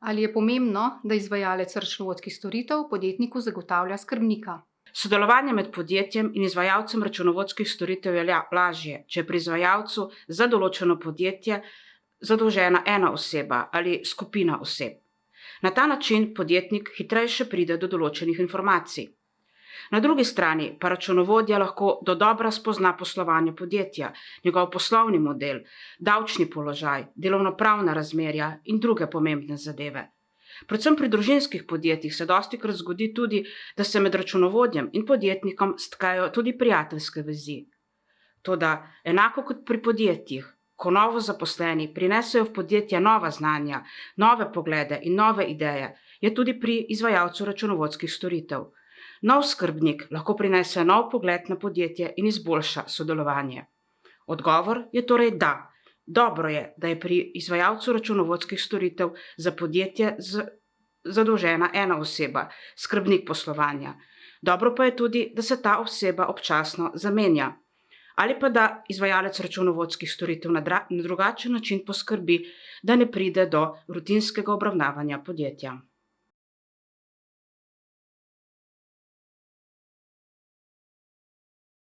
Ali je pomembno, da izvajalec računovodskih storitev podjetniku zagotavlja skrbnika? Sodelovanje med podjetjem in izvajalcem računovodskih storitev je lažje, če je pri izvajalcu za določeno podjetje zadolžena ena oseba ali skupina oseb. Na ta način podjetnik hitreje pride do določenih informacij. Na drugi strani pa računovodja lahko dodobra spozna poslovanje podjetja, njegov poslovni model, davčni položaj, delovnopravna razmerja in druge pomembne zadeve. Predvsem pri družinskih podjetjih se dostikrat zgodi tudi, da se med računovodjem in podjetnikom stkajo tudi prijateljske vezi. Toda enako kot pri podjetjih, ko novo zaposleni prinesejo v podjetje nova znanja, nove poglede in nove ideje, je tudi pri izvajalcu računovodskih storitev. Nov skrbnik lahko prinese nov pogled na podjetje in izboljša sodelovanje. Odgovor je torej da. Dobro je, da je pri izvajalcu računovodskih storitev za podjetje zadolžena ena oseba, skrbnik poslovanja. Dobro pa je tudi, da se ta oseba občasno zamenja. Ali pa da izvajalec računovodskih storitev na drugačen način poskrbi, da ne pride do rutinskega obravnavanja podjetja.